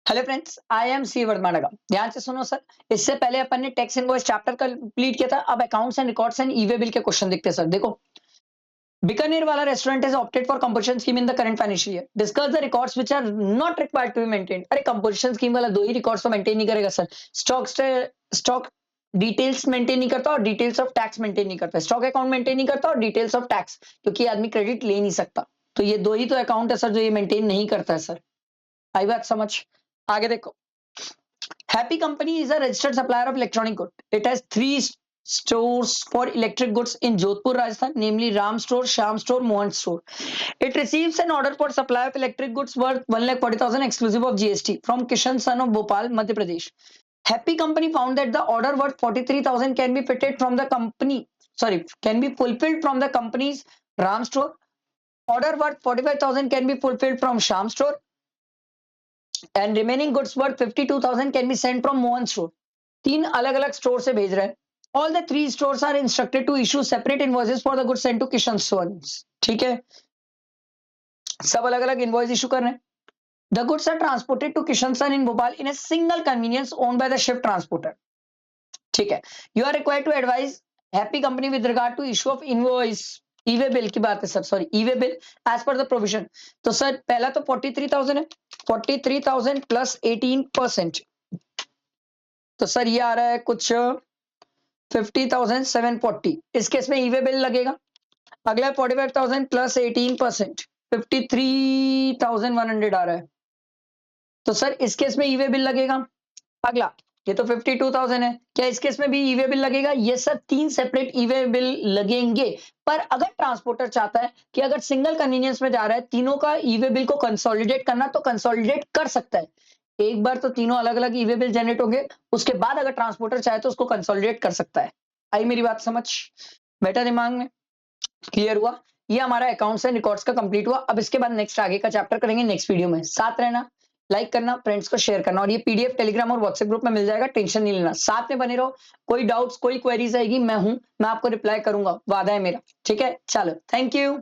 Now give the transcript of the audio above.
Hello friends, I am C वर्धमानगा। ध्यान से सुनो सर। इससे पहले अपन ने टैक्स इनवॉइस चैप्टर कंप्लीट किया था। अब accounts and records and E way bill के क्वेश्चन देखते हैं सर। देखो, बीकानेर वाला restaurant has opted for composition scheme in the current financial year. Discuss the records which are not required to be maintained. अरे composition scheme वाला दो ही records तो maintain नहीं करेगा सर। स्टॉक डिटेल्स मेंटेन नहीं करता और डिटेल्स ऑफ टैक्स मेंटेन नहीं करता। स्टॉक अकाउंट मेंटेन नहीं करता और डिटेल्स ऑफ टैक्स, क्योंकि आदमी क्रेडिट ले नहीं सकता। तो ये दो ही तो अकाउंट है सर जो ये मेंटेन नहीं करता है सर। आई बात समझ? आगे देखो, Happy Company is a registered supplier of electronic goods. It has three stores for electric goods in Jodhpur, Rajasthan, namely Ram Store, Sham Store, Mohan Store. It receives an order for supply of electric goods worth 1,40,000 exclusive of GST from Kishan son of Bhopal, Madhya Pradesh. Happy Company found that the order worth 43,000 can be fitted from the company, can be fulfilled from the company's Ram Store. Order worth 45,000 can be fulfilled from Sham Store. And remaining goods worth 52,000 can be send from Mohan store. तीन अलग अलग store से भेज रहे हैं। All the three stores are instructed to issue separate invoices for the goods send to Kishan stores. ठीक है, सब अलग अलग इनवॉइस इशू कर रहे हैं। The goods are transported to Kishan son in Bhopal in a single convenience owned by the ship transporter. ठीक है, you are required to advise happy company with regard to issue of invoice e-way bill की बात है sir, sorry e-way bill as per the provision. तो sir पहला तो 43,000 है, 43,000 plus 18%, तो सर ये आ रहा है कुछ 50,740। इस केस में ई-वे बिल लगेगा। अगला 45,000 प्लस 18%, 53,100 आ रहा है। तो सर इस केस में ई-वे बिल लगेगा। अगला ये तो 52,000 है, क्या इस केस में भी ई-वे बिल लगेगा? ये सब तीन सेपरेट ई-वे बिल लगेंगे। पर अगर ट्रांसपोर्टर चाहता है कि अगर सिंगल कन्वीनियंस में जा रहा है, तीनों का ई-वे बिल को कंसोलिडेट करना, तो कंसोलिडेट कर सकता है। एक बार तो तीनों अलग अलग ई-वे बिल जनरेट होंगे, उसके बाद अगर ट्रांसपोर्टर चाहे तो उसको कंसोलिडेट कर सकता है। आई मेरी बात समझ? बेटा दिमाग में क्लियर हुआ? ये हमारा अकाउंट्स एंड रिकॉर्ड्स का कंप्लीट हुआ। अब इसके बाद नेक्स्ट आगे का चैप्टर करेंगे नेक्स्ट वीडियो में। साथ रहना, लाइक करना, फ्रेंड्स को शेयर करना, और ये पीडीएफ टेलीग्राम और व्हाट्सएप ग्रुप में मिल जाएगा, टेंशन नहीं लेना। साथ में बने रहो। कोई डाउट्स कोई क्वेरीज आएगी, मैं हूं, मैं आपको रिप्लाई करूंगा, वादा है मेरा। ठीक है, चलो, थैंक यू।